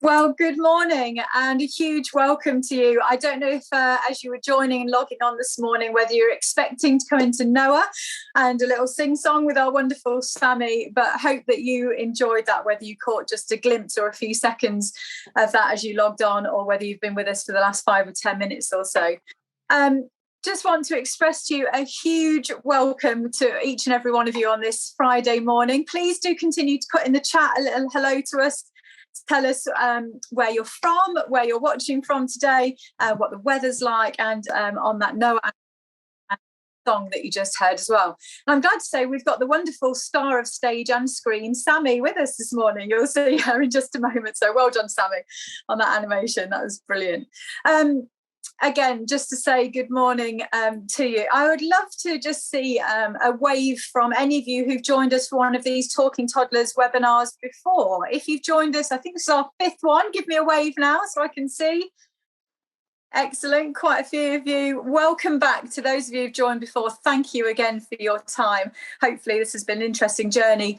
Well, good morning and a huge welcome to you. I don't know if as you were joining and logging on this morning, whether you're expecting to come into Noah and a little sing-song with our wonderful Sammy, but I hope that you enjoyed that, whether you caught just a glimpse or a few seconds of that as you logged on, or whether you've been with us for the last 5 or 10 minutes or so. Just want to express to you a huge welcome to each and every one of you on this Friday morning. Please do continue to put in the chat a little hello to us. Tell us where you're from, where you're watching from today, what the weather's like, and on that Noah song that you just heard as well. And I'm glad to say we've got the wonderful star of stage and screen, Sammy, with us this morning. You'll see her in just a moment. So well done, Sammy, on that animation. That was brilliant. Again, just to say good morning to you. I would love to just see a wave from any of you who've joined us for one of these Talking Toddlers webinars before. If you've joined us, I think this is our 5th one. Give me a wave now so I can see. Excellent. Quite a few of you. Welcome back to those of you who've joined before. Thank you again for your time. Hopefully this has been an interesting journey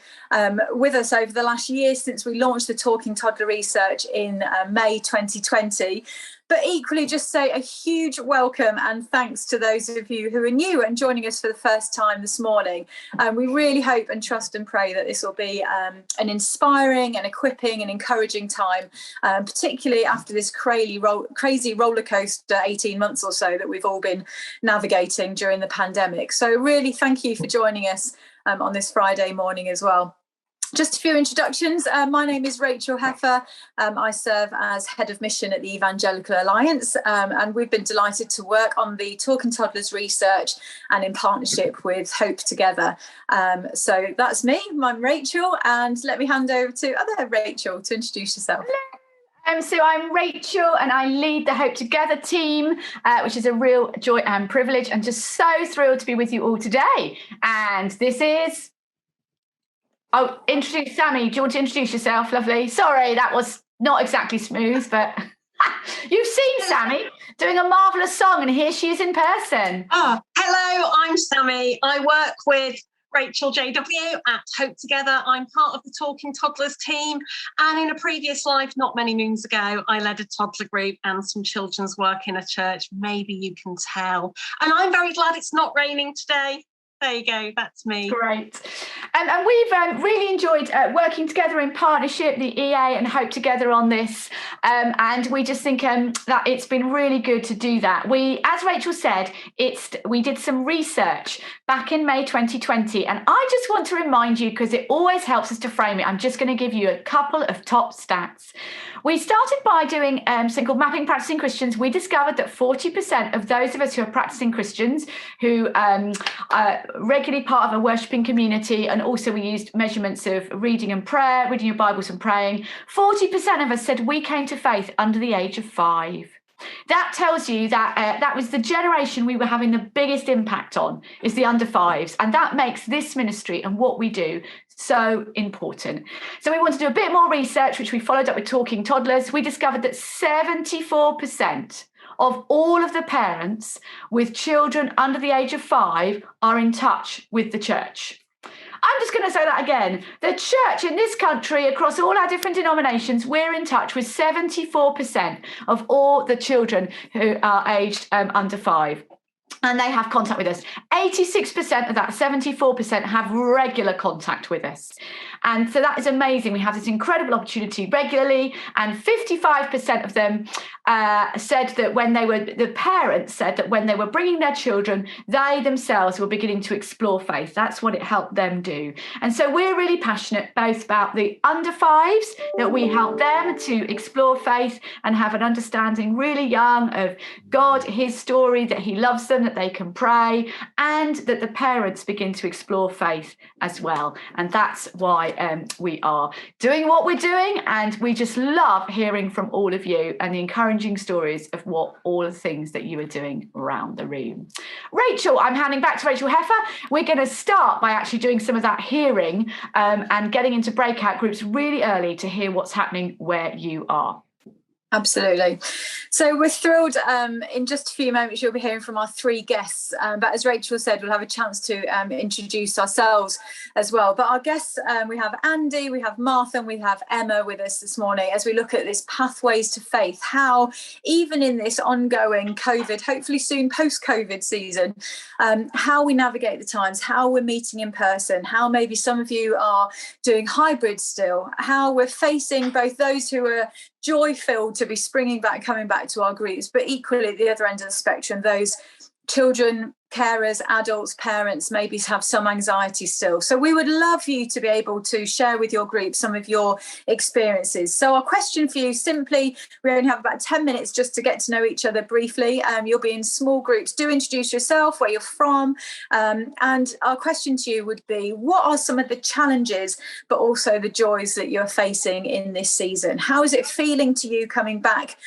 with us over the last year since we launched the Talking Toddler research in May 2020. But equally, just say a huge welcome and thanks to those of you who are new and joining us for the first time this morning. We really hope and trust and pray that this will be an inspiring and equipping and encouraging time, particularly after this crazy roller coaster 18 months or so that we've all been navigating during the pandemic. So really thank you for joining us on this Friday morning as well. Just a few introductions. My name is Rachel Heffer. I serve as Head of Mission at the Evangelical Alliance, and we've been delighted to work on the Talking Toddlers research and in partnership with Hope Together. So that's me. I'm Rachel, and let me hand over to other Rachel to introduce yourself. So I'm Rachel and I lead the Hope Together team, which is a real joy and privilege, and just so thrilled to be with you all today. And this is... Oh, introduce Sammy. Do you want to introduce yourself, lovely? Sorry, that was not exactly smooth, but you've seen Sammy doing a marvellous song, and here she is in person. Oh, hello, I'm Sammy. I work with Rachel JW at Hope Together. I'm part of the Talking Toddlers team, and in a previous life, not many moons ago, I led a toddler group and some children's work in a church. Maybe you can tell. And I'm very glad it's not raining today. There you go, that's me. Great. And we've really enjoyed working together in partnership, the EA and Hope Together on this. And we just think that it's been really good to do that. We, as Rachel said, we did some research back in May 2020. And I just want to remind you, because it always helps us to frame it, I'm just going to give you a couple of top stats. We started by doing something called Mapping Practicing Christians. We discovered that 40% of those of us who are practicing Christians who regularly part of a worshipping community, and also we used measurements of reading and prayer, reading your Bibles and praying. 40% of us said we came to faith under the age of 5. That tells you that that was the generation we were having the biggest impact on, is the under 5s. And that makes this ministry and what we do so important. So we wanted to do a bit more research, which we followed up with Talking Toddlers. We discovered that 74% of all of the parents with children under the age of 5 are in touch with the church. I'm just going to say that again. The church in this country, across all our different denominations, we're in touch with 74% of all the children who are aged under 5. And they have contact with us. 86% of that, 74%, have regular contact with us. And so that is amazing. We have this incredible opportunity regularly. And 55% of them said that the parents said that when they were bringing their children, they themselves were beginning to explore faith. That's what it helped them do. And so we're really passionate both about the under 5s, that we help them to explore faith and have an understanding really young of God, his story, that he loves them, that they can pray, and that the parents begin to explore faith as well. And that's why we are doing what we're doing. And we just love hearing from all of you and the encouraging stories of what all the things that you are doing around the room. Rachel, I'm handing back to Rachel Heffer. We're going to start by actually doing some of that hearing and getting into breakout groups really early to hear what's happening where you are. Absolutely. So we're thrilled. In just a few moments, you'll be hearing from our three guests. But as Rachel said, we'll have a chance to introduce ourselves as well. But our guests, we have Andy, we have Martha, and we have Emma with us this morning as we look at this pathways to faith, how even in this ongoing COVID, hopefully soon post-COVID season, how we navigate the times, how we're meeting in person, how maybe some of you are doing hybrid still, how we're facing both those who are joy-filled to be springing back, coming back to our groups, but equally at the other end of the spectrum, those children, carers, adults, parents maybe have some anxiety still. So we would love you to be able to share with your group some of your experiences. So our question for you, simply, we only have about 10 minutes just to get to know each other briefly. You'll be in small groups. Do introduce yourself, where you're from. And our question to you would be, what are some of the challenges, but also the joys that you're facing in this season? How is it feeling to you coming back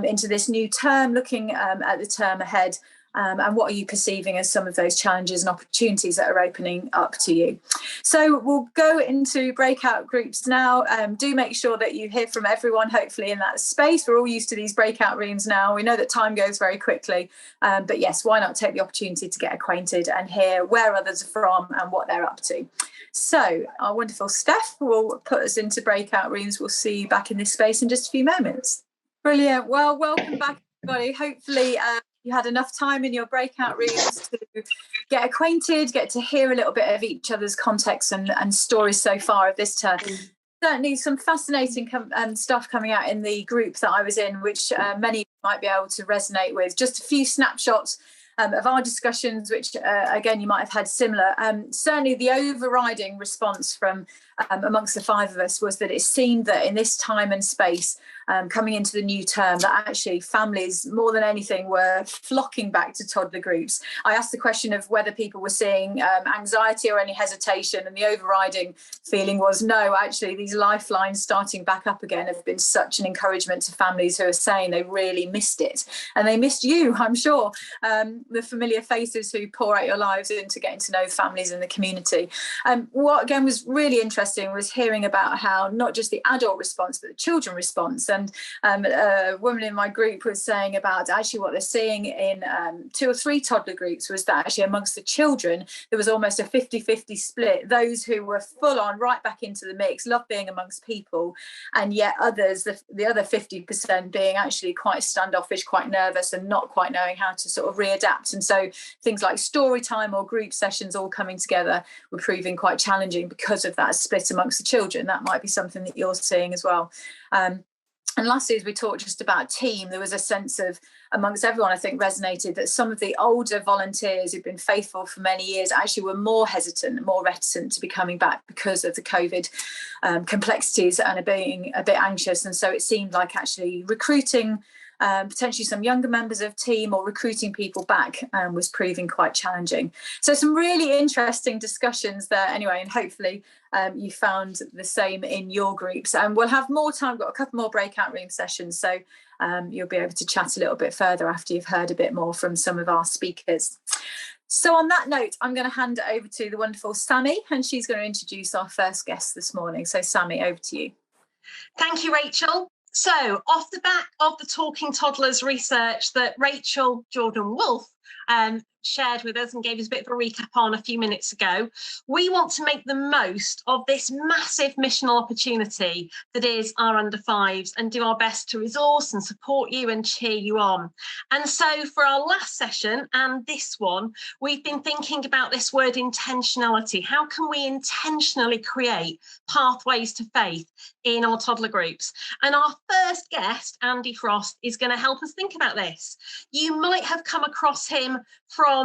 into this new term, looking at the term ahead? And what are you perceiving as some of those challenges and opportunities that are opening up to you? So we'll go into breakout groups now. Do make sure that you hear from everyone, hopefully, in that space. We're all used to these breakout rooms now. We know that time goes very quickly. But yes, why not take the opportunity to get acquainted and hear where others are from and what they're up to? So our wonderful Steph will put us into breakout rooms. We'll see you back in this space in just a few moments. Brilliant. Well, welcome back, everybody. Hopefully, you had enough time in your breakout rooms to get acquainted, get to hear a little bit of each other's context and stories so far of this term. Certainly some fascinating stuff coming out in the group that I was in, which many might be able to resonate with. Just a few snapshots of our discussions, which, again, you might have had similar. Certainly the overriding response from amongst the five of us was that it seemed that in this time and space, coming into the new term, that actually families, more than anything, were flocking back to toddler groups. I asked the question of whether people were seeing anxiety or any hesitation, and the overriding feeling was no, actually, these lifelines starting back up again have been such an encouragement to families who are saying they really missed it. And they missed you, I'm sure, the familiar faces who pour out your lives into getting to know families in the community. What, again, was really interesting was hearing about how not just the adult response, but the children response. And a woman in my group was saying about actually what they're seeing in 2 or 3 toddler groups was that actually amongst the children, there was almost a 50-50 split. Those who were full on right back into the mix, love being amongst people, and yet others, the other 50% being actually quite standoffish, quite nervous and not quite knowing how to sort of readapt. And so things like story time or group sessions all coming together were proving quite challenging because of that split amongst the children. That might be something that you're seeing as well. And lastly, as we talked just about team, there was a sense of, amongst everyone, I think resonated that some of the older volunteers who've been faithful for many years actually were more hesitant and more reticent to be coming back because of the COVID complexities and are being a bit anxious. And so it seemed like actually recruiting potentially some younger members of team or recruiting people back was proving quite challenging. So some really interesting discussions there anyway, and hopefully you found the same in your groups. And we'll have more time, we've got a couple more breakout room sessions, so you'll be able to chat a little bit further after you've heard a bit more from some of our speakers. So on that note, I'm going to hand it over to the wonderful Sammy, and she's going to introduce our first guest this morning. So Sammy, over to you. Thank you, Rachel. So off the back of the Talking Toddlers research that Rachel Jordan-Wolf shared with us and gave us a bit of a recap on a few minutes ago, we want to make the most of this massive missional opportunity that is our under fives and do our best to resource and support you and cheer you on. And so for our last session and this one, we've been thinking about this word intentionality. How can we intentionally create pathways to faith in our toddler groups? And our first guest, Andy Frost, is going to help us think about this. You might have come across him from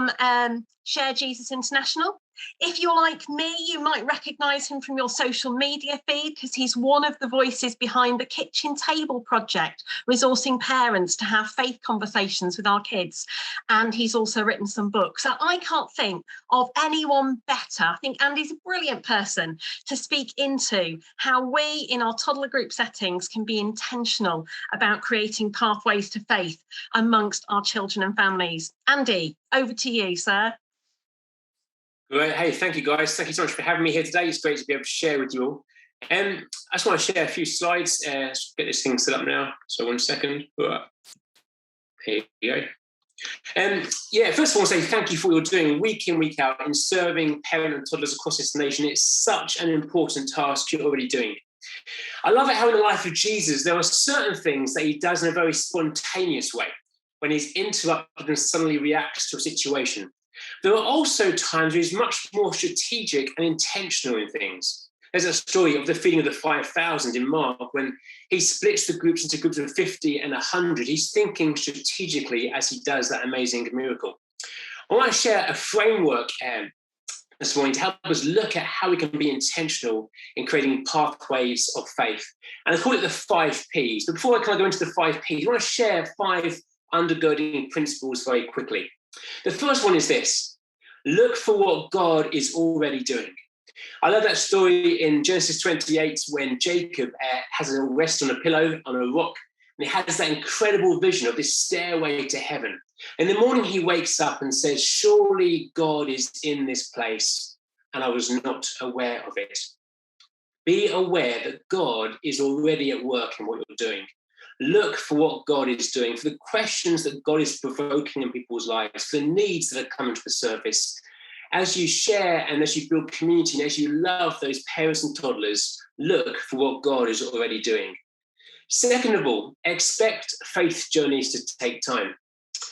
Share Jesus International. If you're like me, you might recognise him from your social media feed because he's one of the voices behind the Kitchen Table Project, resourcing parents to have faith conversations with our kids. And he's also written some books. So I can't think of anyone better. I think Andy's a brilliant person to speak into how we in our toddler group settings can be intentional about creating pathways to faith amongst our children and families. Andy, over to you, sir. Hey, thank you guys. Thank you so much for having me here today. It's great to be able to share with you all. I just want to share a few slides. Let's get this thing set up now. So 1 second. Here you go. First of all, I say thank you for what you're doing week in, week out in serving parents and toddlers across this nation. It's such an important task you're already doing. I love it how in the life of Jesus, there are certain things that he does in a very spontaneous way when he's interrupted and suddenly reacts to a situation. There are also times where he's much more strategic and intentional in things. There's a story of the feeding of the 5,000 in Mark when he splits the groups into groups of 50 and 100. He's thinking strategically as he does that amazing miracle. I want to share a framework this morning to help us look at how we can be intentional in creating pathways of faith. And I call it the 5 Ps. But before I kind of go into the 5 Ps, I want to share 5 undergirding principles very quickly. The first one is this: look for what God is already doing. I love that story in Genesis 28 when Jacob has a rest on a pillow on a rock, and he has that incredible vision of this stairway to heaven. In the morning, he wakes up and says, surely God is in this place, and I was not aware of it. Be aware that God is already at work in what you're doing. Look for what God is doing, for the questions that God is provoking in people's lives, for the needs that are coming to the surface. As you share and as you build community and as you love those parents and toddlers, look for what God is already doing. Second of all, expect faith journeys to take time.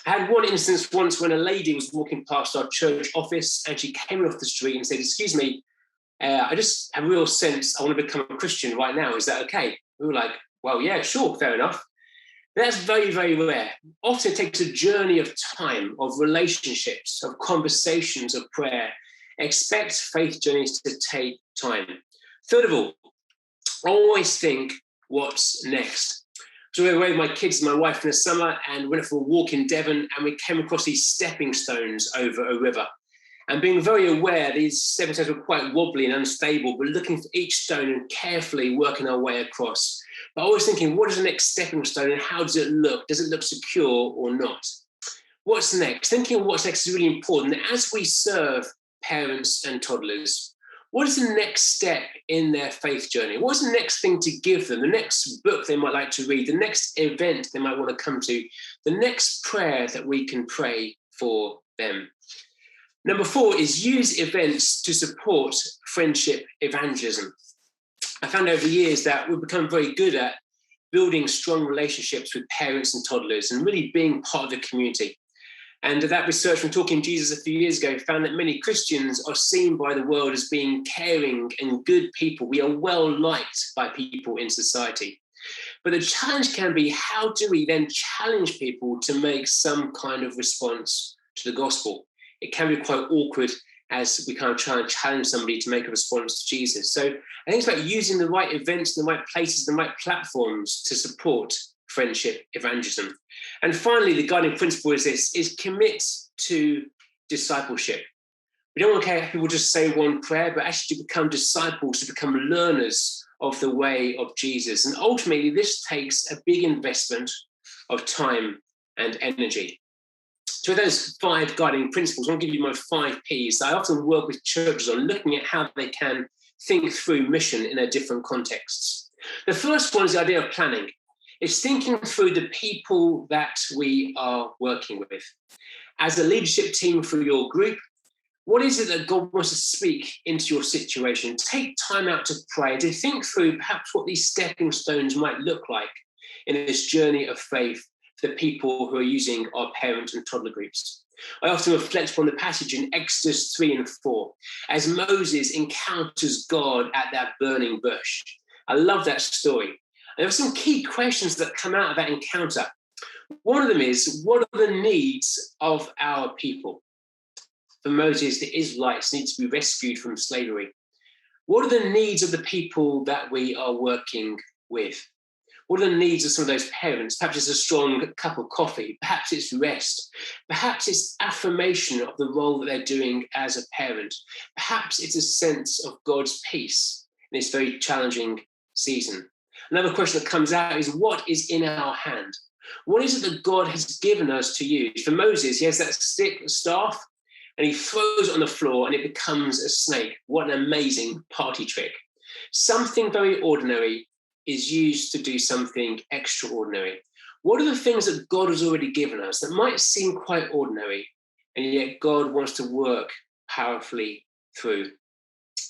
I had one instance once when a lady was walking past our church office and she came off the street and said, excuse me, I just have a real sense I want to become a Christian right now. Is that okay? We were like, well, yeah, sure, fair enough. That's very, very rare. Often it takes a journey of time, of relationships, of conversations, of prayer. Expect faith journeys to take time. Third of all, always think, what's next? So we were away with my kids and my wife in the summer and went for a walk in Devon, and we came across these stepping stones over a river. And being very aware, these stepping stones were quite wobbly and unstable, but looking for each stone and carefully working our way across. But I was thinking, what is the next stepping stone and how does it look? Does it look secure or not? What's next? Thinking of what's next is really important. As we serve parents and toddlers, what is the next step in their faith journey? What's the next thing to give them? The next book they might like to read, the next event they might want to come to, the next prayer that we can pray for them. Number 4 is use events to support friendship evangelism. I found over the years that we've become very good at building strong relationships with parents and toddlers and really being part of the community. And that research from Talking Jesus a few years ago found that many Christians are seen by the world as being caring and good people. We are well liked by people in society. But the challenge can be, how do we then challenge people to make some kind of response to the gospel? It can be quite awkward as we kind of try and challenge somebody to make a response to Jesus. So I think it's about using the right events, the right places, the right platforms to support friendship evangelism. And finally, the guiding principle is this, is commit to discipleship. We don't want to have people just say one prayer, but actually to become disciples, to become learners of the way of Jesus. And ultimately, this takes a big investment of time and energy. So with those 5 guiding principles, I want to give you my 5 Ps. I often work with churches on looking at how they can think through mission in their different contexts. The first one is the idea of planning. It's thinking through the people that we are working with. As a leadership team for your group, what is it that God wants to speak into your situation? Take time out to pray, to think through perhaps what these stepping stones might look like in this journey of faith for the people who are using our parent and toddler groups. I often reflect upon the passage in Exodus 3 and 4, as Moses encounters God at that burning bush. I love that story. And there are some key questions that come out of that encounter. One of them is, what are the needs of our people? For Moses, the Israelites need to be rescued from slavery. What are the needs of the people that we are working with? What are the needs of some of those parents? Perhaps it's a strong cup of coffee. Perhaps it's rest. Perhaps it's affirmation of the role that they're doing as a parent. Perhaps it's a sense of God's peace in this very challenging season. Another question that comes out is, what is in our hand? What is it that God has given us to use? For Moses, he has that stick, staff, and he throws it on the floor and it becomes a snake. What an amazing party trick. Something very ordinary is used to do something extraordinary. What are the things that God has already given us that might seem quite ordinary, and yet God wants to work powerfully through?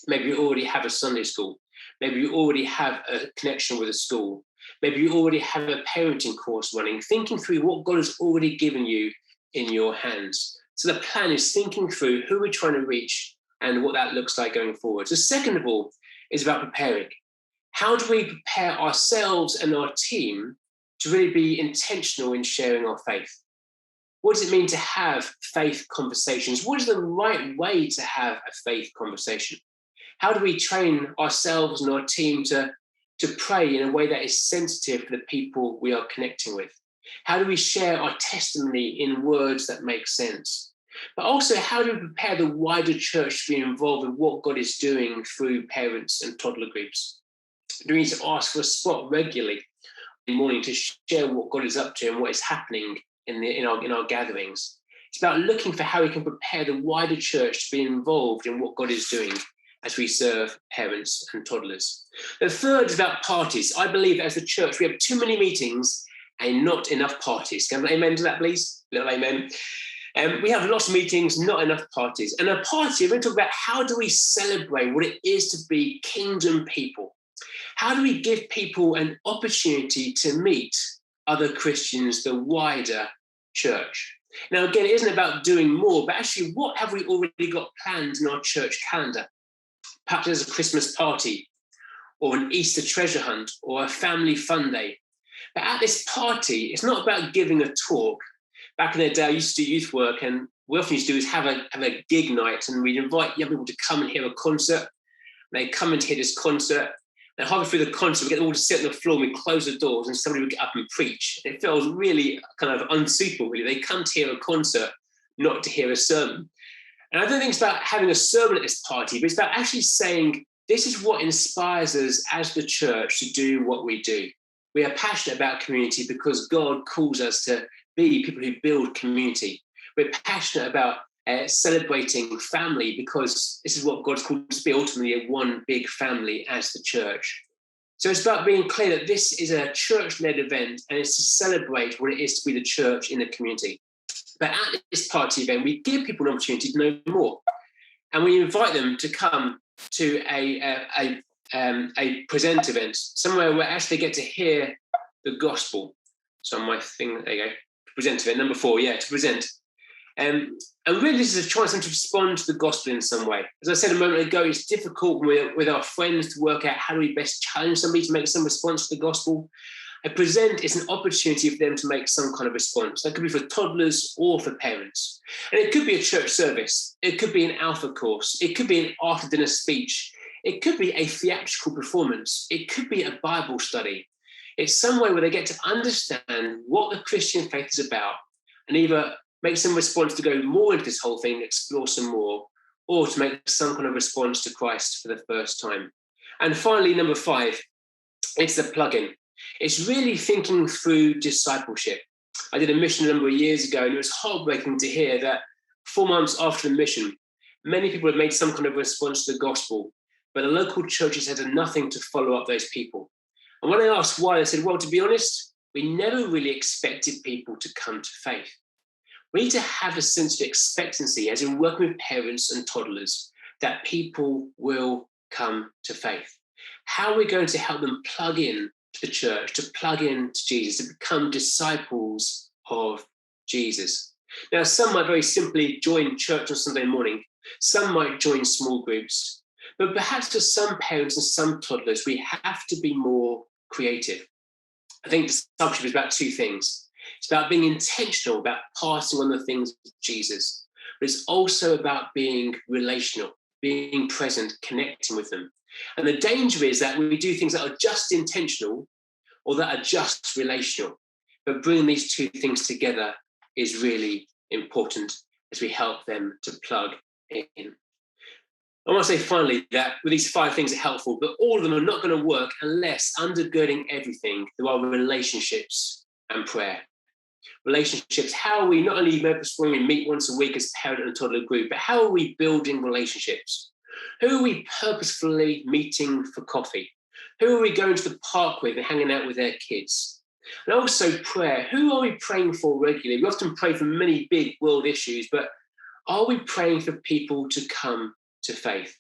Maybe you already have a Sunday school. Maybe you already have a connection with a school. Maybe you already have a parenting course running, thinking through what God has already given you in your hands. So the plan is thinking through who we're trying to reach and what that looks like going forward. So second of all is about preparing. How do we prepare ourselves and our team to really be intentional in sharing our faith? What does it mean to have faith conversations? What is the right way to have a faith conversation? How do we train ourselves and our team to pray in a way that is sensitive to the people we are connecting with? How do we share our testimony in words that make sense? But also, how do we prepare the wider church to be involved in what God is doing through parents and toddler groups? Do we need to ask for a spot regularly in the morning to share what God is up to and what is happening in our gatherings? It's about looking for how we can prepare the wider church to be involved in what God is doing as we serve parents and toddlers. The third is about parties. I believe as the church, we have too many meetings and not enough parties. Can I have an amen to that, please? A little amen. We have lots of meetings, not enough parties. And a party, we're going to talk about how do we celebrate what it is to be kingdom people? How do we give people an opportunity to meet other Christians, the wider church? Now, again, it isn't about doing more, but actually, what have we already got planned in our church calendar? Perhaps there's a Christmas party or an Easter treasure hunt or a family fun day. But at this party, it's not about giving a talk. Back in the day, I used to do youth work, and we often used to do is have a gig night, and we'd invite young people to come and hear a concert. They come and hear this concert, and halfway through the concert, we get them all to sit on the floor, and we close the doors, and somebody would get up and preach. It feels really kind of unsuitable, really. They come to hear a concert, not to hear a sermon. And I don't think it's about having a sermon at this party, but it's about actually saying, this is what inspires us as the church to do what we do. We are passionate about community because God calls us to be people who build community. We're passionate about celebrating family because this is what God's called us to be, ultimately one big family as the church. So it's about being clear that this is a church-led event and it's to celebrate what it is to be the church in the community. But at this party event, we give people an opportunity to know more. And we invite them to come to a present event, somewhere where actually they get to hear the gospel. So my thing, there you go, present event, number 4, to present. And really this is a chance for them to respond to the gospel in some way. As I said a moment ago, it's difficult with our friends to work out how do we best challenge somebody to make some response to the gospel. A present is an opportunity for them to make some kind of response. That could be for toddlers or for parents. And it could be a church service. It could be an alpha course. It could be an after-dinner speech. It could be a theatrical performance. It could be a Bible study. It's some way where they get to understand what the Christian faith is about and either make some response to go more into this whole thing, explore some more, or to make some kind of response to Christ for the first time. And finally, number 5, it's the plug-in. It's really thinking through discipleship. I did a mission a number of years ago, and it was heartbreaking to hear that 4 months after the mission, many people had made some kind of response to the gospel, but the local churches had done nothing to follow up those people. And when I asked why, they said, well, to be honest, we never really expected people to come to faith. We need to have a sense of expectancy, as in working with parents and toddlers, that people will come to faith. How are we going to help them plug in to the church, to plug in to Jesus, to become disciples of Jesus? Now, some might very simply join church on Sunday morning. Some might join small groups. But perhaps for some parents and some toddlers, we have to be more creative. I think discipleship is about 2 things. It's about being intentional, about passing on the things of Jesus. But it's also about being relational, being present, connecting with them. And the danger is that we do things that are just intentional or that are just relational. But bringing these 2 things together is really important as we help them to plug in. I want to say finally that with these 5 things are helpful, but all of them are not going to work unless undergirding everything there are relationships and prayer. Relationships, how are we not only when we meet once a week as parent and toddler group, but how are we building relationships? Who are we purposefully meeting for coffee? Who are we going to the park with and hanging out with their kids? And also prayer. Who are we praying for regularly? We often pray for many big world issues, but are we praying for people to come to faith?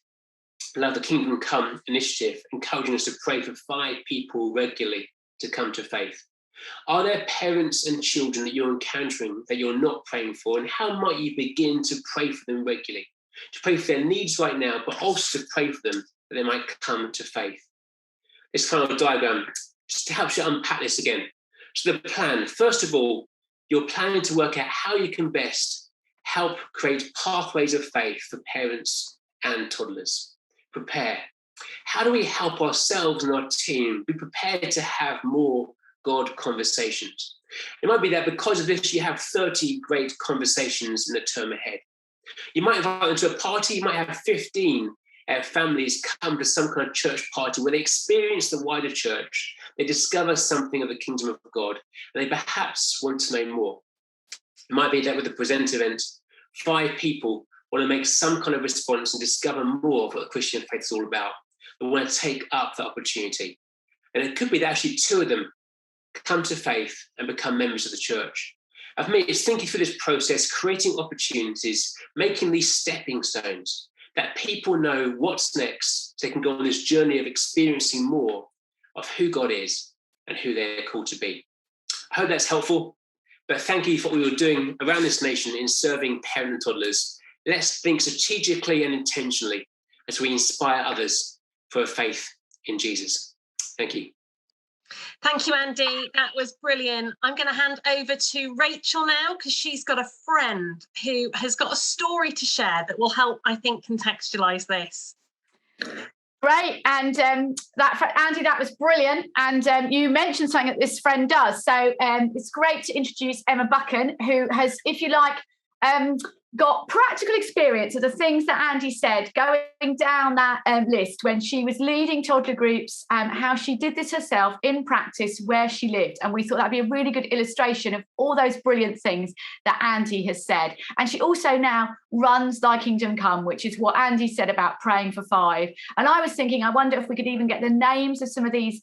Love the Kingdom Come initiative, encouraging us to pray for 5 people regularly to come to faith. Are there parents and children that you're encountering that you're not praying for? And how might you begin to pray for them regularly? To pray for their needs right now, but also to pray for them that they might come to faith. This kind of diagram just helps you unpack this again. So the plan, first of all, you're planning to work out how you can best help create pathways of faith for parents and toddlers. Prepare. How do we help ourselves and our team be prepared to have more God conversations? It might be that because of this, you have 30 great conversations in the term ahead. You might invite them to a party. You might have 15 families come to some kind of church party where they experience the wider church. They discover something of the kingdom of God, and they perhaps want to know more. It might be that with the present event, 5 people want to make some kind of response and discover more of what the Christian faith is all about. They want to take up that opportunity. And it could be that actually 2 of them come to faith and become members of the church. And for me, it's thinking through this process, creating opportunities, making these stepping stones, that people know what's next, so they can go on this journey of experiencing more of who God is and who they're called to be. I hope that's helpful, but thank you for what we were doing around this nation in serving parents and toddlers. Let's think strategically and intentionally as we inspire others for a faith in Jesus. Thank you. Thank you, Andy. That was brilliant. I'm going to hand over to Rachel now because she's got a friend who has got a story to share that will help, I think, contextualise this. Great. And Andy, that was brilliant. And you mentioned something that this friend does. So it's great to introduce Emma Bucken, who has, if you like, got practical experience of the things that Andy said, going down that list when she was leading toddler groups, how she did this herself in practice where she lived. And we thought that'd be a really good illustration of all those brilliant things that Andy has said. And she also now runs Thy Kingdom Come, which is what Andy said about praying for 5. And I was thinking, I wonder if we could even get the names of some of these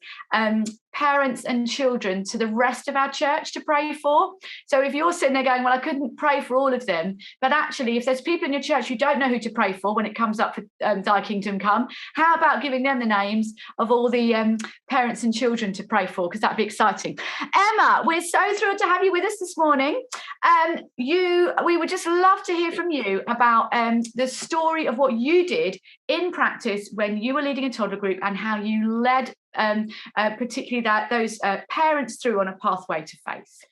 parents and children to the rest of our church to pray for. So if you're sitting there going, well, I couldn't pray for all of them, but actually, if there's people in your church who don't know who to pray for when it comes up for Thy Kingdom Come, how about giving them the names of all the parents and children to pray for? Because that'd be exciting. Emma, we're so thrilled to have you with us this morning. We would just love to hear from you about the story of what you did in practice when you were leading a toddler group and how you led particularly those parents through on a pathway to faith.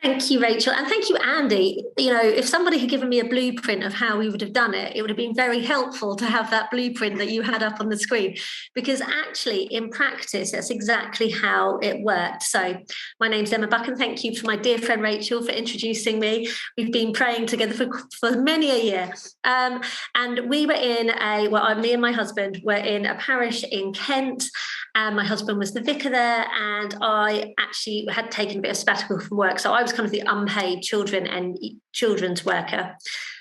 Thank you, Rachel. And thank you, Andy. You know, if somebody had given me a blueprint of how we would have done it, it would have been very helpful to have that blueprint that you had up on the screen, because actually in practice, that's exactly how it worked. So my name's Emma Bucken. Thank you for my dear friend, Rachel, for introducing me. We've been praying together for many a year. And we were me and my husband were in a parish in Kent. And my husband was the vicar there, and I actually had taken a bit of sabbatical from work. So I was kind of the unpaid children's worker.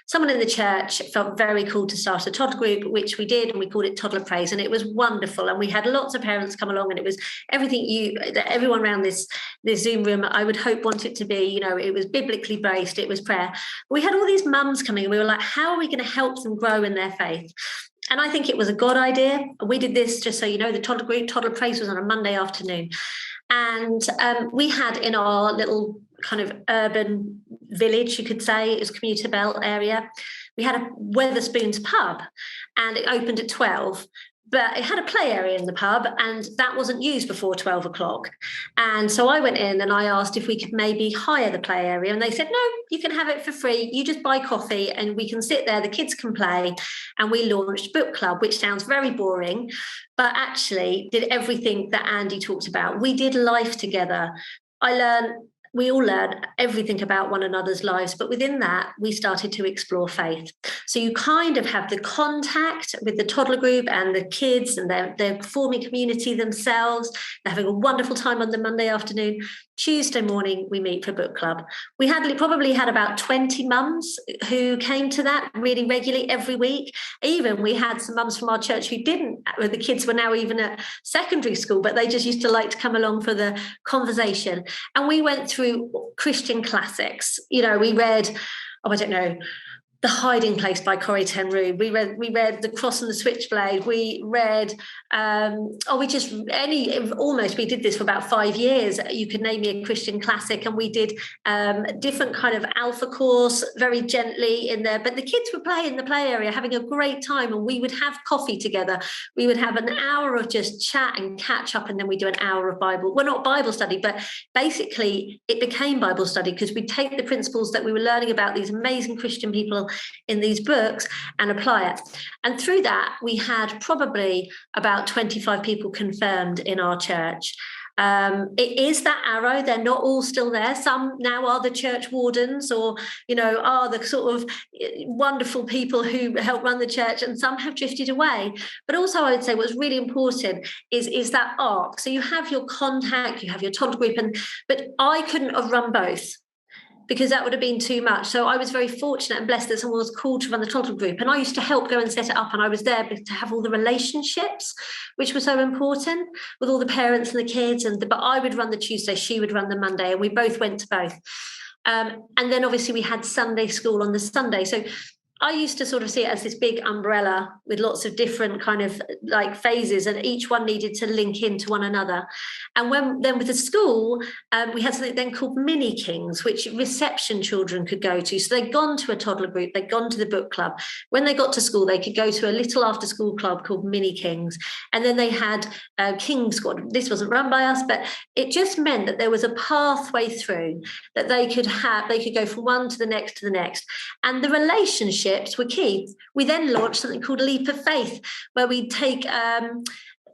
Someone in the church felt very cool to start a toddler group, which we did, and we called it Toddler Praise, and it was wonderful. And we had lots of parents come along, and it was everything everyone around this Zoom room, I would hope, wanted to be. You know, it was biblically based, it was prayer. We had all these mums coming, and we were like, how are we going to help them grow in their faith? And I think it was a God idea. We did this, just so you know, the toddler group, Toddler Praise, was on a Monday afternoon. And we had in our little kind of urban village, you could say, it was commuter belt area, we had a Wetherspoons pub, and it opened at 12. But it had a play area in the pub, and that wasn't used before 12 o'clock. And so I went in and I asked if we could maybe hire the play area. And they said, no, you can have it for free. You just buy coffee and we can sit there, the kids can play. And we launched Book Club, which sounds very boring, but actually did everything that Andy talked about. We did life together. We all learned everything about one another's lives, but within that, we started to explore faith. So you kind of have the contact with the toddler group and the kids, and they're forming community themselves. They're having a wonderful time on the Monday afternoon. Tuesday morning, we meet for book club. We probably had about 20 mums who came to that really regularly every week. Even we had some mums from our church who didn't, the kids were now even at secondary school, but they just used to like to come along for the conversation. And we went through Christian classics. You know, we read, I don't know, The Hiding Place by Corrie ten Rue. We read The Cross and the Switchblade. We read, we did this for about 5 years. You could name me a Christian classic, and we did different kind of alpha course very gently in there. But the kids would play in the play area, having a great time, and we would have coffee together. We would have an hour of just chat and catch up, and then we do an hour of Bible. Well, not Bible study, but basically it became Bible study, because we'd take the principles that we were learning about these amazing Christian people in these books and apply it. And through that, we had probably about 25 people confirmed in our church. It is that arrow. They're not all still there. Some now are the church wardens, or, you know, are the sort of wonderful people who help run the church, and some have drifted away. But also, I would say what's really important is that arc. So you have your contact, you have your toddler group, but I couldn't have run both, because that would have been too much. So I was very fortunate and blessed that someone was called to run the toddler group, and I used to help go and set it up, and I was there to have all the relationships, which were so important with all the parents and the kids. But I would run the Tuesday, she would run the Monday, and we both went to both. And then obviously we had Sunday school on the Sunday. So I used to sort of see it as this big umbrella with lots of different kind of like phases, and each one needed to link into one another. And then with the school, we had something then called Mini Kings, which reception children could go to. So they'd gone to a toddler group, they'd gone to the book club. When they got to school, they could go to a little after school club called Mini Kings. And then they had King Squad. This wasn't run by us, but it just meant that there was a pathway through that they could go from one to the next to the next. And the relationship were key. We then launched something called Leap of Faith, where we take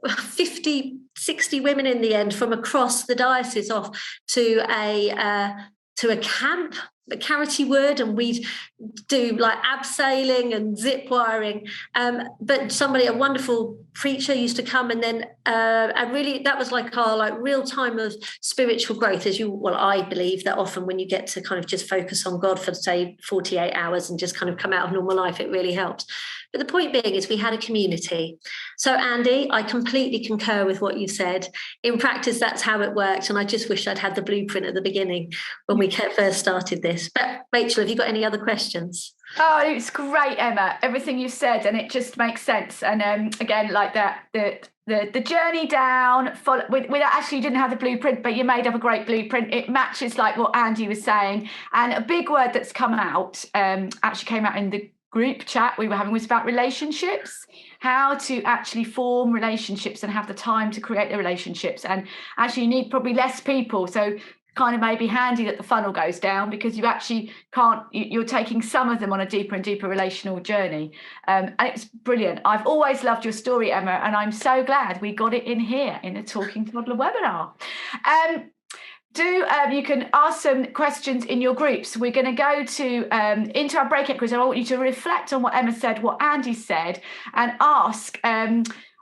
50, 60 women in the end from across the diocese off to a camp, a charity would, and we'd do like abseiling and zip wiring. But a wonderful preacher used to come, and then and really that was like our real time of spiritual growth. I believe that often when you get to kind of just focus on God for say 48 hours and just kind of come out of normal life, it really helps. But the point being is we had a community. So Andy, I completely concur with what you said. In practice, that's how it worked. And I just wish I'd had the blueprint at the beginning when we first started this. But Rachel, have you got any other questions? Oh, it's great, Emma, everything you said, and it just makes sense. And again, like that, the journey down, actually you didn't have the blueprint, but you made up a great blueprint. It matches like what Andy was saying. And a big word that's come out, actually came out in the group chat we were having, was about relationships, how to actually form relationships and have the time to create the relationships. And actually you need probably less people. So kind of maybe handy that the funnel goes down, because you actually can't, you're taking some of them on a deeper and deeper relational journey. And it's brilliant. I've always loved your story, Emma, and I'm so glad we got it in here in the Talking Toddler webinar. You can ask some questions in your groups. We're going to go to into our breakout groups. I want you to reflect on what Emma said, what Andy said, and ask,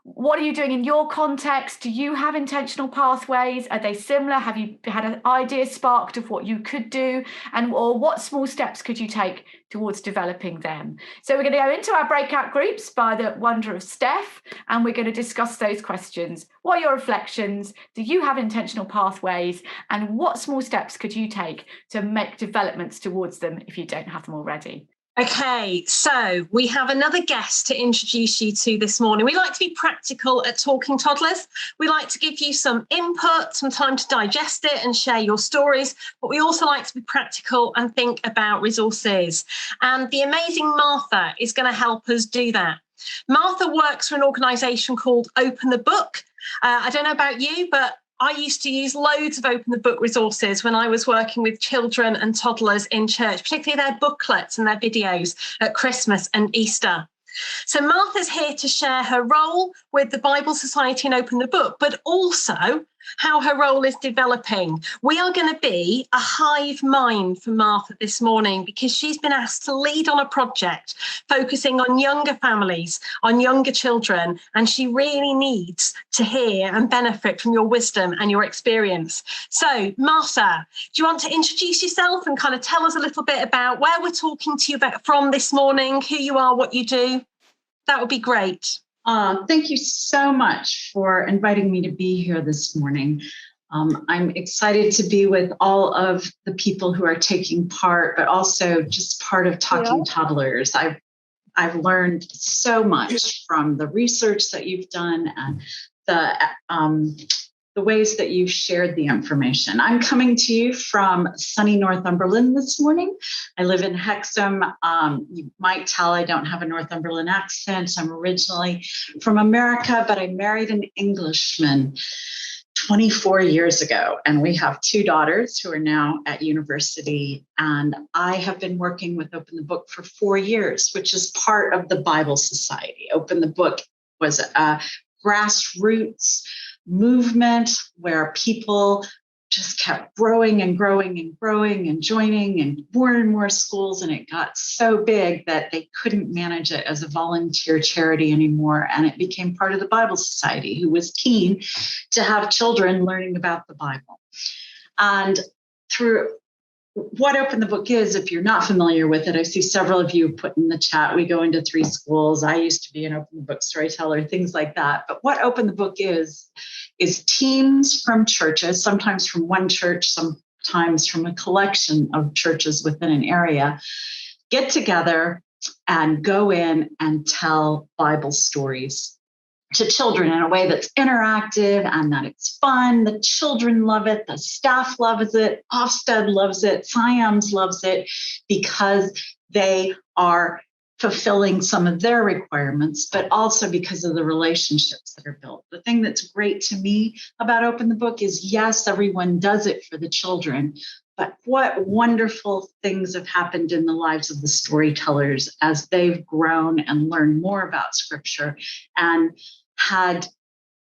what are you doing in your context? Do you have intentional pathways? Are they similar? Have you had an idea sparked of what you could do? Or what small steps could you take towards developing them? So we're going to go into our breakout groups by the wonder of Steph, and we're going to discuss those questions. What are your reflections? Do you have intentional pathways? And what small steps could you take to make developments towards them if you don't have them already? Okay, so we have another guest to introduce you to this morning. We like to be practical at Talking Toddlers. We like to give you some input, some time to digest it and share your stories, but we also like to be practical and think about resources. And the amazing Martha is going to help us do that. Martha works for an organisation called Open the Book. I don't know about you, but I used to use loads of Open the Book resources when I was working with children and toddlers in church, particularly their booklets and their videos at Christmas and Easter. So Martha's here to share her role with the Bible Society and Open the Book, but also how her role is developing. We are going to be a hive mind for Martha this morning because she's been asked to lead on a project focusing on younger families, on younger children, and she really needs to hear and benefit from your wisdom and your experience. So, Martha, do you want to introduce yourself and kind of tell us a little bit about where we're talking to you from this morning, who you are, what you do? That would be great. Thank you so much for inviting me to be here this morning. I'm excited to be with all of the people who are taking part, but also just part of Talking Toddlers. I've learned so much from the research that you've done and the ways that you've shared the information. I'm coming to you from sunny Northumberland this morning. I live in Hexham. You might tell I don't have a Northumberland accent. I'm originally from America, but I married an Englishman 24 years ago, and we have 2 daughters who are now at university. And I have been working with Open the Book for 4 years, which is part of the Bible Society. Open the Book was a grassroots movement where people just kept growing and growing and growing and joining and more schools. And it got so big that they couldn't manage it as a volunteer charity anymore. And it became part of the Bible Society, who was keen to have children learning about the Bible. And through what Open the Book is, if you're not familiar with it, I see several of you put in the chat, we go into 3 schools. I used to be an Open the Book storyteller, things like that. But what Open the Book is teams from churches, sometimes from one church, sometimes from a collection of churches within an area, get together and go in and tell Bible stories to children in a way that's interactive and that it's fun. The children love it. The staff loves it. Ofsted loves it. SIAMS loves it because they are fulfilling some of their requirements, but also because of the relationships that are built. The thing that's great to me about Open the Book is, yes, everyone does it for the children, but what wonderful things have happened in the lives of the storytellers as they've grown and learned more about Scripture and had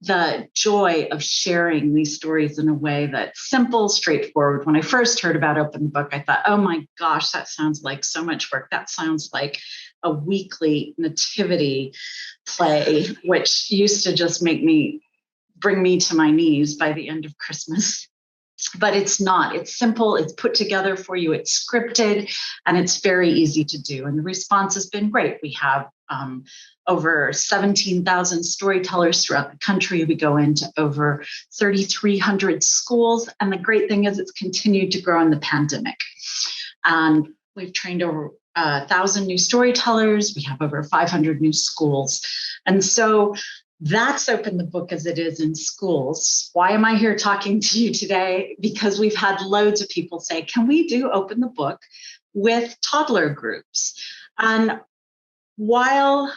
the joy of sharing these stories in a way that's simple, straightforward. When I first heard about Open the Book, I thought, oh my gosh, that sounds like so much work. That sounds like a weekly nativity play, which used to just bring me to my knees by the end of Christmas. But it's not. It's simple. It's put together for you. It's scripted, and it's very easy to do. And the response has been great. We have over 17,000 storytellers throughout the country. We go into over 3,300 schools. And the great thing is it's continued to grow in the pandemic. And we've trained over 1,000 new storytellers. We have over 500 new schools. And so that's Open the Book as it is in schools. Why am I here talking to you today? Because we've had loads of people say, can we do Open the Book with toddler groups? And while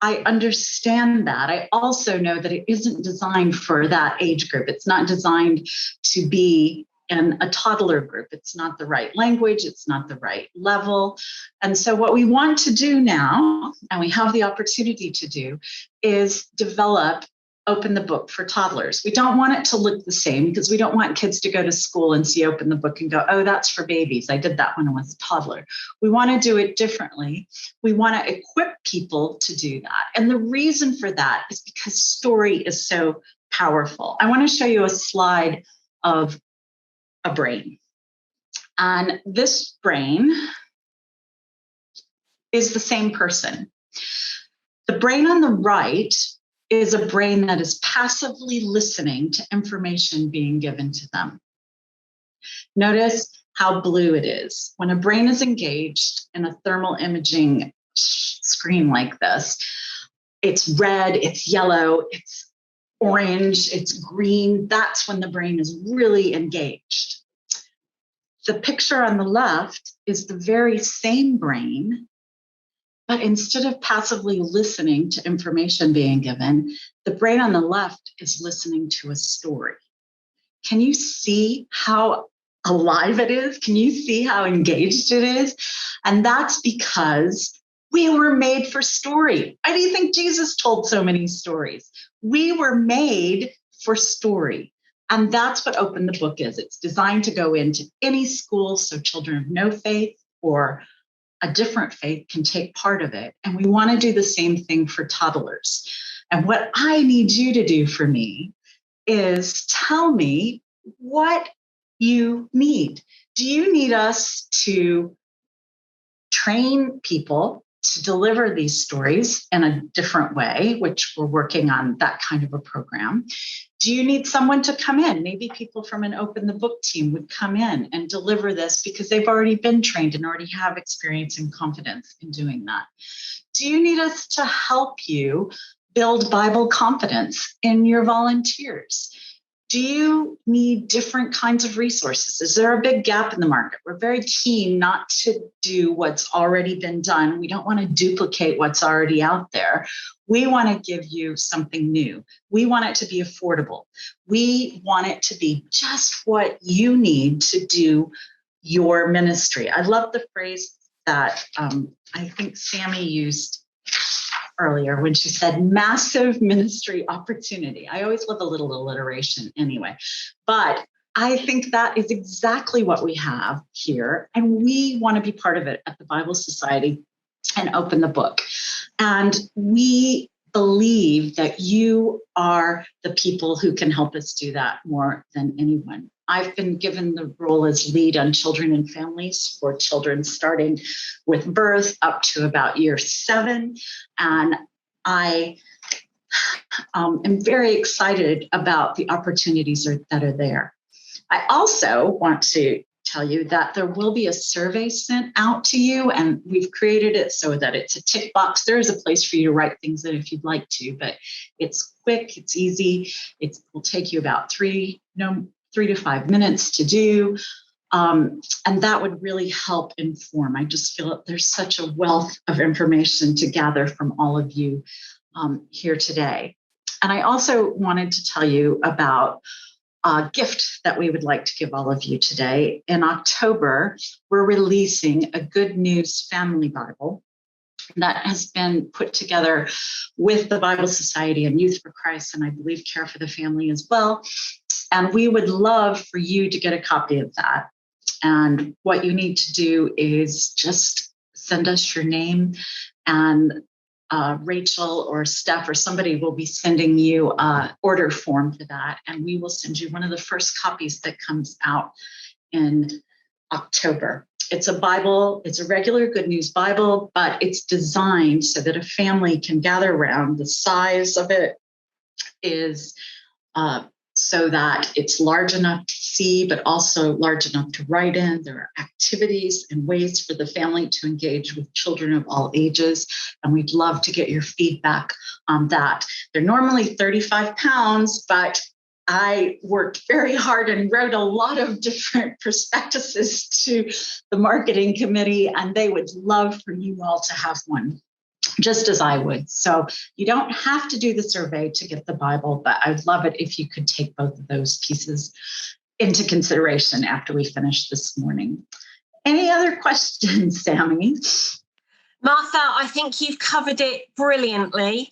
I understand that, I also know that it isn't designed for that age group. It's not designed to be in a toddler group. It's not the right language. It's not the right level. And so what we want to do now, and we have the opportunity to do, is develop Open the Book for toddlers. We don't want it to look the same because we don't want kids to go to school and see Open the Book and go, oh, that's for babies. I did that when I was a toddler. We want to do it differently. We want to equip people to do that. And the reason for that is because story is so powerful. I want to show you a slide of a brain. And this brain is the same person. The brain on the right is a brain that is passively listening to information being given to them. Notice how blue it is. When a brain is engaged in a thermal imaging screen like this, it's red, it's yellow, it's orange, it's green. That's when the brain is really engaged. The picture on the left is the very same brain, but instead of passively listening to information being given, the brain on the left is listening to a story. Can you see how alive it is? Can you see how engaged it is? And that's because we were made for story. Why do you think Jesus told so many stories? We were made for story. And that's what Open the Book is. It's designed to go into any school so children of no faith or a different faith can take part of it. And we want to do the same thing for toddlers. And what I need you to do for me is tell me what you need. Do you need us to train people to deliver these stories in a different way, which we're working on that kind of a program? Do you need someone to come in? Maybe people from an Open the Book team would come in and deliver this because they've already been trained and already have experience and confidence in doing that. Do you need us to help you build Bible confidence in your volunteers? Do you need different kinds of resources? Is there a big gap in the market? We're very keen not to do what's already been done. We don't want to duplicate what's already out there. We want to give you something new. We want it to be affordable. We want it to be just what you need to do your ministry. I love the phrase that I think Sammy used earlier when she said massive ministry opportunity. I always love a little alliteration anyway, but I think that is exactly what we have here. And we want to be part of it at the Bible Society and Open the Book. And we believe that you are the people who can help us do that more than anyone. I've been given the role as lead on children and families for children starting with birth up to about year 7. And I am very excited about the opportunities that are there. I also want to tell you that there will be a survey sent out to you, and we've created it so that it's a tick box. There is a place for you to write things in if you'd like to, but it's quick, it's easy. It will take you about 3 to 5 minutes to do. And that would really help inform. I just feel that there's such a wealth of information to gather from all of you here today. And I also wanted to tell you about a gift that we would like to give all of you today. In October, we're releasing a Good News Family Bible that has been put together with the Bible Society and Youth for Christ, and I believe Care for the Family as well. And we would love for you to get a copy of that. And what you need to do is just send us your name, and Rachel or Steph or somebody will be sending you an order form for that. And we will send you one of the first copies that comes out in October. It's a Bible, it's a regular Good News Bible, but it's designed so that a family can gather around. The size of it is so that it's large enough to see, but also large enough to write in. There are activities and ways for the family to engage with children of all ages, and we'd love to get your feedback on that. They're normally 35 pounds, but I worked very hard and wrote a lot of different prospectuses to the marketing committee, and they would love for you all to have one, just as I would. So you don't have to do the survey to get the Bible, but I'd love it if you could take both of those pieces into consideration after we finish this morning. Any other questions, Sammy? Martha, I think you've covered it brilliantly.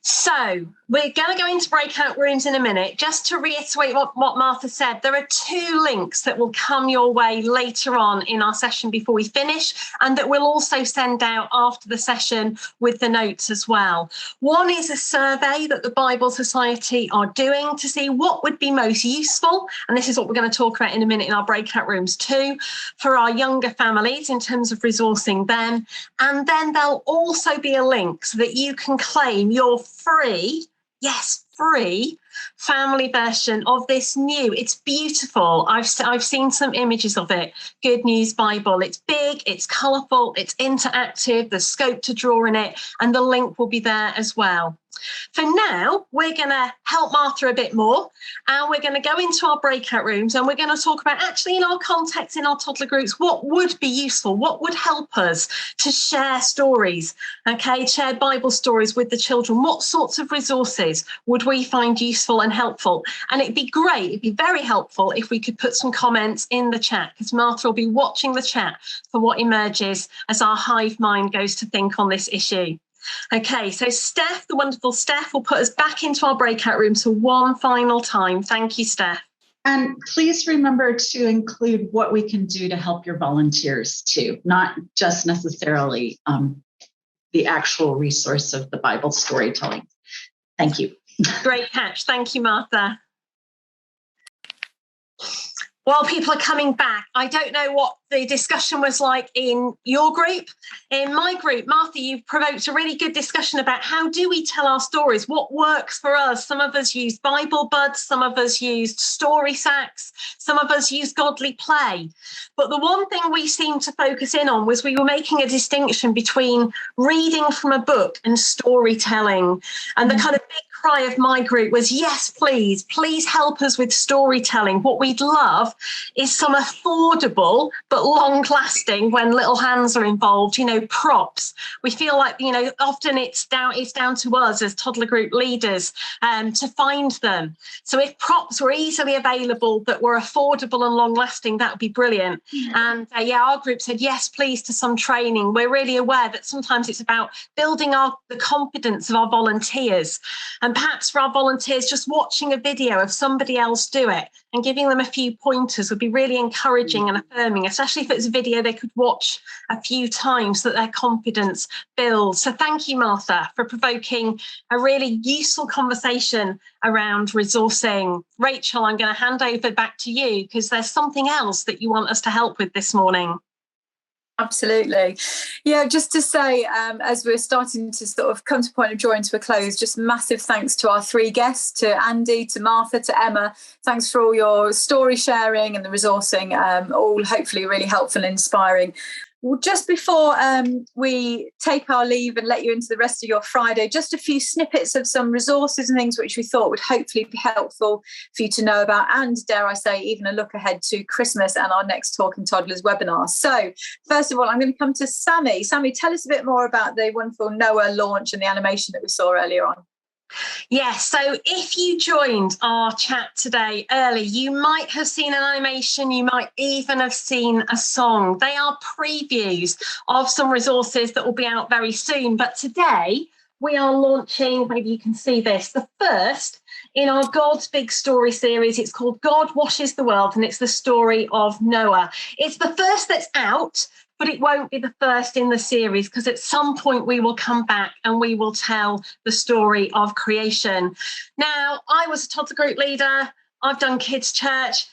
So we're going to go into breakout rooms in a minute. Just to reiterate what Martha said, there are 2 links that will come your way later on in our session before we finish, and that we'll also send out after the session with the notes as well. One is a survey that the Bible Society are doing to see what would be most useful, and this is what we're going to talk about in a minute in our breakout rooms too, for our younger families in terms of resourcing them. And then there'll also be a link so that you can claim your free, yes, free family version of this new. It's beautiful. I've seen some images of it. Good News Bible. It's big, it's colourful, it's interactive, there's scope to draw in it, and the link will be there as well. For now, we're going to help Martha a bit more, and we're going to go into our breakout rooms, and we're going to talk about, actually, in our context, in our toddler groups, what would be useful, what would help us to share stories, okay, share Bible stories with the children. What sorts of resources would we find useful and helpful? And it'd be great, it'd be very helpful if we could put some comments in the chat, because Martha will be watching the chat for what emerges as our hive mind goes to think on this issue. Okay, so Steph, the wonderful Steph, will put us back into our breakout rooms for one final time. Thank you, Steph. And please remember to include what we can do to help your volunteers too, not just necessarily the actual resource of the Bible storytelling. Thank you. Great catch. Thank you, Martha. While people are coming back, I don't know what the discussion was like in your group. In my group, Martha, you provoked a really good discussion about how do we tell our stories? What works for us? Some of us used Bible buds, some of us used story sacks, some of us used godly play. But the one thing we seemed to focus in on was we were making a distinction between reading from a book and storytelling. And the kind of big cry of my group was, yes, please help us with storytelling. What we'd love is some affordable but long lasting, when little hands are involved, props. We feel like, often it's down to us as toddler group leaders to find them. So if props were easily available that were affordable and long lasting, that would be brilliant. And our group said yes, please, to some training. We're really aware that sometimes it's about building the confidence of our volunteers. And perhaps for our volunteers, just watching a video of somebody else do it and giving them a few pointers would be really encouraging and affirming, especially if it's a video they could watch a few times so that their confidence builds. So thank you, Martha, for provoking a really useful conversation around resourcing. Rachel, I'm going to hand over back to you because there's something else that you want us to help with this morning. Absolutely. Yeah, just to say, as we're starting to sort of come to a point of drawing to a close, just massive thanks to our three guests, to Andy, to Martha, to Emma. Thanks for all your story sharing and the resourcing, all hopefully really helpful and inspiring. Well, just before we take our leave and let you into the rest of your Friday, just a few snippets of some resources and things which we thought would hopefully be helpful for you to know about, and dare I say, even a look ahead to Christmas and our next Talking Toddlers webinar. So first of all, I'm going to come to Sammy. Sammy, tell us a bit more about the wonderful Noah launch and the animation that we saw earlier on. Yes, so if you joined our chat today early, you might have seen an animation, you might even have seen a song. They are previews of some resources that will be out very soon. But today we are launching, maybe you can see this, the first in our God's Big Story series. It's called God Washes the World, and it's the story of Noah. It's the first that's out, but it won't be the first in the series, because at some point we will come back and we will tell the story of creation. Now, I was a toddler group leader. I've done kids' church.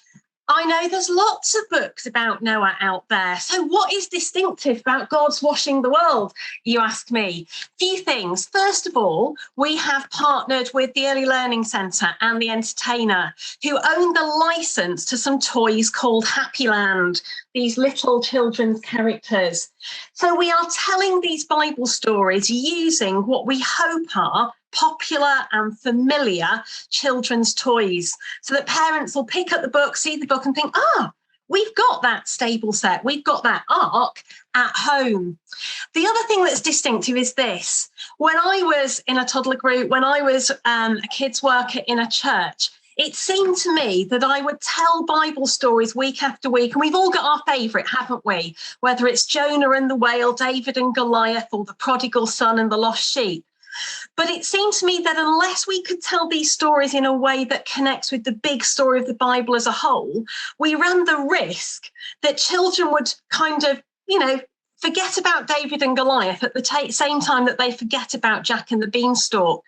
I know there's lots of books about Noah out there. So what is distinctive about God's washing the world, you ask me? Few things. First of all, we have partnered with the Early Learning Centre and the Entertainer, who own the licence to some toys called Happy Land, these little children's characters. So we are telling these Bible stories using what we hope are popular and familiar children's toys, so that parents will pick up the book, see the book and think, we've got that stable set, we've got that ark at home. The other thing that's distinctive is this. When I was in a toddler group, when I was a kids worker in a church, it seemed to me that I would tell Bible stories week after week, and we've all got our favourite, haven't we? Whether it's Jonah and the whale, David and Goliath, or the prodigal son and the lost sheep. But it seemed to me that unless we could tell these stories in a way that connects with the big story of the Bible as a whole, we ran the risk that children would kind of, forget about David and Goliath at the same time that they forget about Jack and the Beanstalk.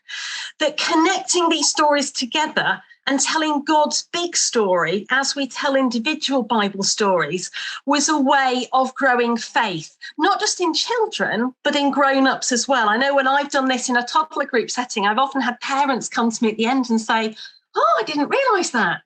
That connecting these stories together and telling God's big story as we tell individual Bible stories was a way of growing faith, not just in children, but in grown-ups as well. I know when I've done this in a toddler group setting, I've often had parents come to me at the end and say, I didn't realise that.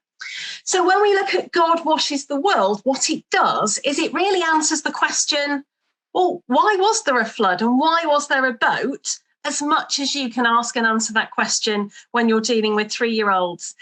So when we look at God Washes the World, what it does is it really answers the question, well, why was there a flood and why was there a boat? As much as you can ask and answer that question when you're dealing with 3-year-olds.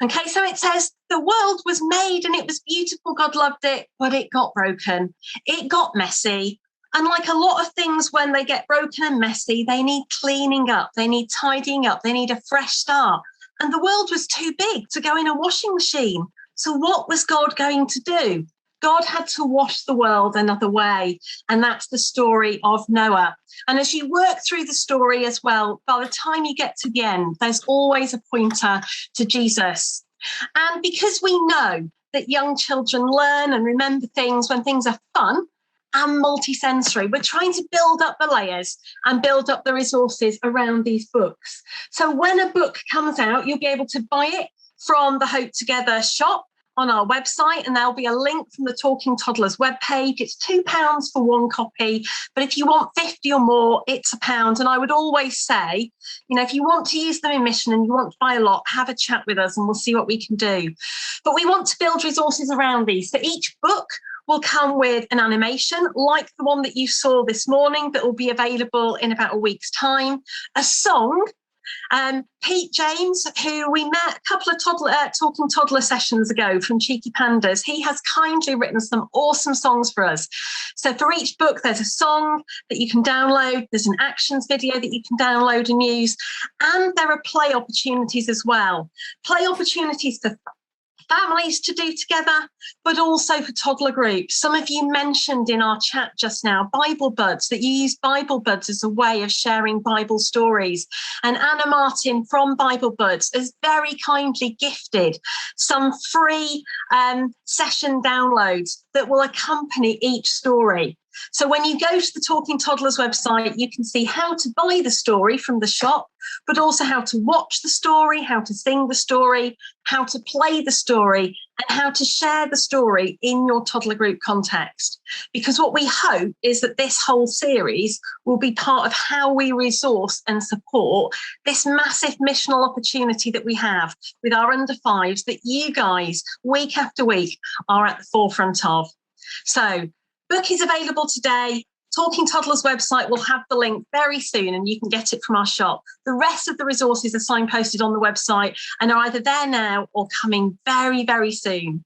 Okay, so it says the world was made and it was beautiful. God loved it, but it got broken. It got messy. And like a lot of things, when they get broken and messy, they need cleaning up. They need tidying up. They need a fresh start. And the world was too big to go in a washing machine. So what was God going to do? God had to wash the world another way. And that's the story of Noah. And as you work through the story as well, by the time you get to the end, there's always a pointer to Jesus, And because we know that young children learn and remember things when things are fun and multisensory, we're trying to build up the layers and build up the resources around these books. So when a book comes out, you'll be able to buy it from the Hope Together shop on our website, and there'll be a link from the Talking Toddlers webpage. It's £2 for one copy, but if you want 50 or more, it's £1. And I would always say, you know, if you want to use them in mission and you want to buy a lot, have a chat with us and we'll see what we can do. But we want to build resources around these. So each book will come with an animation like the one that you saw this morning that will be available in about a week's time, a song. Pete James, who we met a couple of Talking Toddler sessions ago from Cheeky Pandas, he has kindly written some awesome songs for us. So for each book, there's a song that you can download. There's an actions video that you can download and use. And there are play opportunities as well. Play opportunities for families to do together, but also for toddler groups. Some of you mentioned in our chat just now Bible Buds, that you use Bible Buds as a way of sharing Bible stories. And Anna Martin from Bible Buds has very kindly gifted some free session downloads that will accompany each story. So when you go to the Talking Toddlers website, you can see how to buy the story from the shop, but also how to watch the story, how to sing the story, how to play the story, and how to share the story in your toddler group context. Because what we hope is that this whole series will be part of how we resource and support this massive missional opportunity that we have with our under fives that you guys, week after week, are at the forefront of. So, book is available today. Talking Toddlers website will have the link very soon and you can get it from our shop. The rest of the resources are signposted on the website and are either there now or coming very, very soon.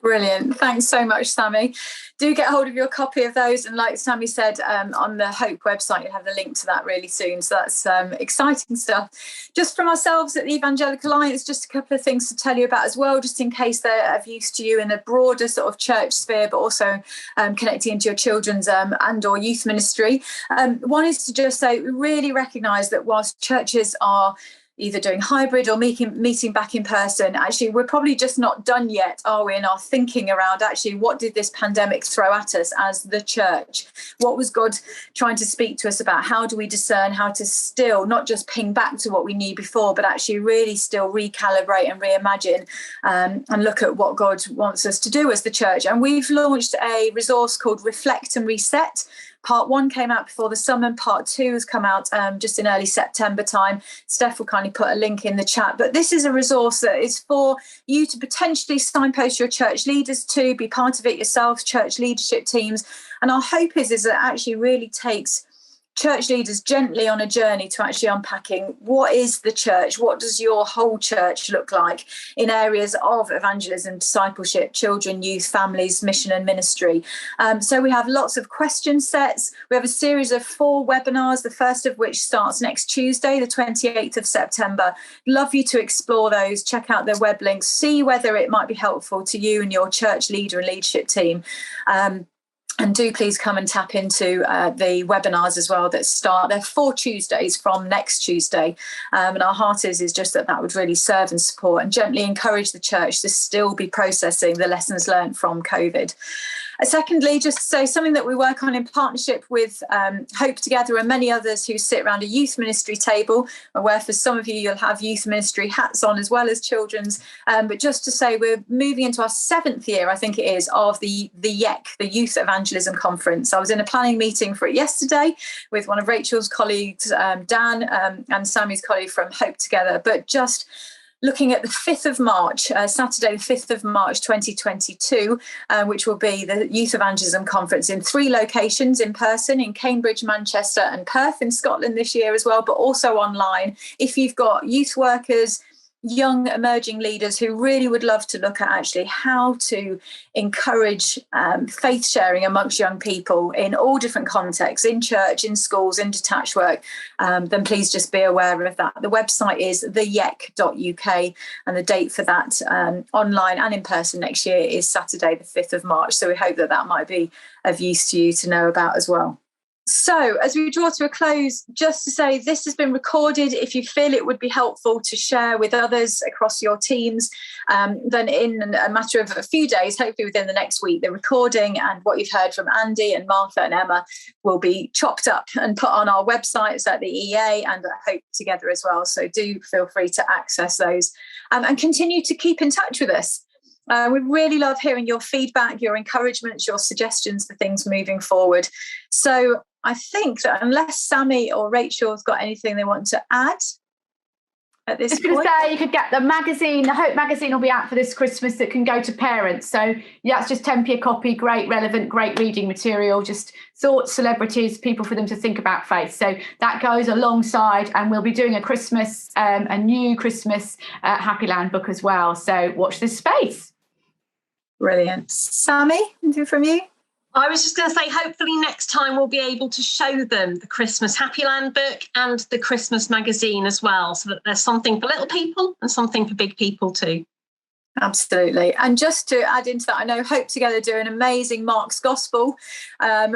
Brilliant. Thanks so much, Sammy. Do get hold of your copy of those. And like Sammy said, on the Hope website, you'll have the link to that really soon. So that's exciting stuff. Just from ourselves at the Evangelical Alliance, just a couple of things to tell you about as well, just in case they're of use to you in a broader sort of church sphere, but also connecting into your children's and or youth ministry. One is to just say, we really recognise that whilst churches are either doing hybrid or meeting back in person, actually we're probably just not done yet, are we, in our thinking around actually what did this pandemic throw at us as the church? What was God trying to speak to us about? How do we discern how to still not just ping back to what we knew before, but actually really still recalibrate and reimagine and look at what God wants us to do as the church? And we've launched a resource called Reflect and Reset. Part 1 came out before the summer, and Part 2 has come out just in early September time. Steph will kindly put a link in the chat. But this is a resource that is for you to potentially signpost your church leaders to, be part of it yourself, church leadership teams. And our hope is that actually really takes church leaders gently on a journey to actually unpacking what is the church, what does your whole church look like in areas of evangelism, discipleship, children, youth, families, mission and ministry. So we have lots of question sets. We have a series of 4 webinars, the first of which starts next Tuesday, the 28th of September. Love you to explore those, check out their web links, see whether it might be helpful to you and your church leader and leadership team. And do please come and tap into the webinars as well that start. They're 4 Tuesdays from next Tuesday. And our heart is just that would really serve and support and gently encourage the church to still be processing the lessons learned from COVID. Secondly, just to say something that we work on in partnership with Hope Together and many others who sit around a youth ministry table, where for some of you, you'll have youth ministry hats on as well as children's. But just to say, we're moving into our 7th year, I think it is, of the YEC, the Youth Evangelism Conference. I was in a planning meeting for it yesterday with one of Rachel's colleagues, Dan, and Sammy's colleague from Hope Together, but just looking at the 5th of March, Saturday, the 5th of March 2022, which will be the Youth Evangelism Conference in 3 locations, in person, in Cambridge, Manchester and Perth in Scotland this year as well, but also online. If you've got youth workers, young emerging leaders who really would love to look at actually how to encourage faith sharing amongst young people in all different contexts, in church, in schools, in detached work, then please just be aware of that. The website is theyec.uk and the date for that online and in person next year is Saturday the 5th of March. So we hope that might be of use to you to know about as well. So as we draw to a close, just to say this has been recorded. If you feel it would be helpful to share with others across your teams, then in a matter of a few days, hopefully within the next week, the recording and what you've heard from Andy and Martha and Emma will be chopped up and put on our websites at the EA and at Hope Together as well. So do feel free to access those and continue to keep in touch with us. We really love hearing your feedback, your encouragements, your suggestions for things moving forward. So I think that unless Sammy or Rachel have got anything they want to add at this point. I was going to say, you could get the magazine, the Hope magazine will be out for this Christmas that can go to parents. So yeah, it's just 10p a copy, great, relevant, great reading material, just thoughts, celebrities, people for them to think about faith. So that goes alongside, and we'll be doing a Christmas, a new Christmas Happy Land book as well. So watch this space. Brilliant. Sammy, anything from you? I was just going to say, hopefully next time we'll be able to show them the Christmas Happy Land book and the Christmas magazine as well, so that there's something for little people and something for big people too. Absolutely. And just to add into that, I know Hope Together do an amazing Mark's Gospel,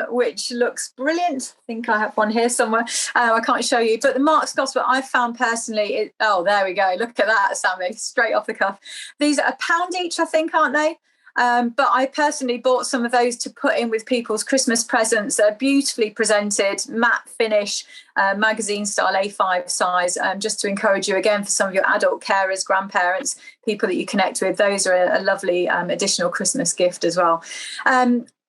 which looks brilliant. I think I have one here somewhere. I can't show you, but the Mark's Gospel I found personally, there we go. Look at that, Sammy, straight off the cuff. These are £1 each, I think, aren't they? But I personally bought some of those to put in with people's Christmas presents. They're beautifully presented, matte finish, magazine style A5 size, just to encourage you again for some of your adult carers, grandparents, people that you connect with. Those are a lovely additional Christmas gift as well.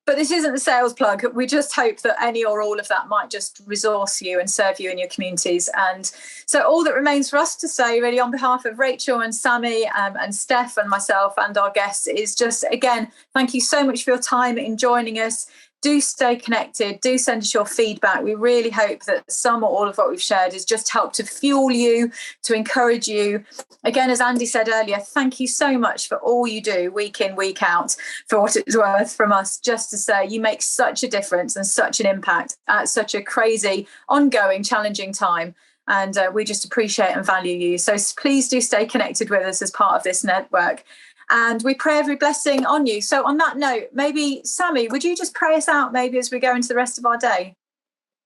But this isn't a sales plug. We just hope that any or all of that might just resource you and serve you in your communities. And so all that remains for us to say, really, on behalf of Rachel and Sammy and Steph and myself and our guests, is just, again, thank you so much for your time in joining us. Do stay connected. Do send us your feedback. We really hope that some or all of what we've shared has just helped to fuel you, to encourage you. Again, as Andy said earlier, thank you so much for all you do week in, week out, for what it's worth from us. Just to say, you make such a difference and such an impact at such a crazy, ongoing, challenging time. And we just appreciate and value you. So please do stay connected with us as part of this network. And we pray every blessing on you. So on that note, maybe, Sammy, would you just pray us out maybe as we go into the rest of our day?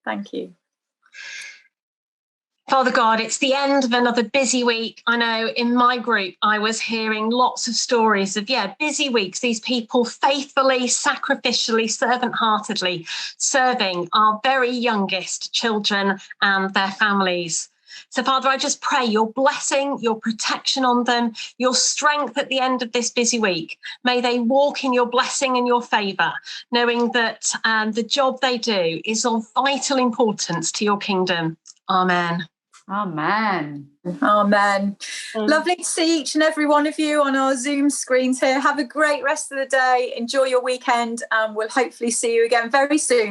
Thank you. Father God, it's the end of another busy week. I know in my group, I was hearing lots of stories of, busy weeks, these people faithfully, sacrificially, servant-heartedly serving our very youngest children and their families. So, Father, I just pray your blessing, your protection on them, your strength at the end of this busy week. May they walk in your blessing and your favour, knowing that the job they do is of vital importance to your kingdom. Amen. Amen. Amen. Lovely to see each and every one of you on our Zoom screens here. Have a great rest of the day. Enjoy your weekend, and we'll hopefully see you again very soon.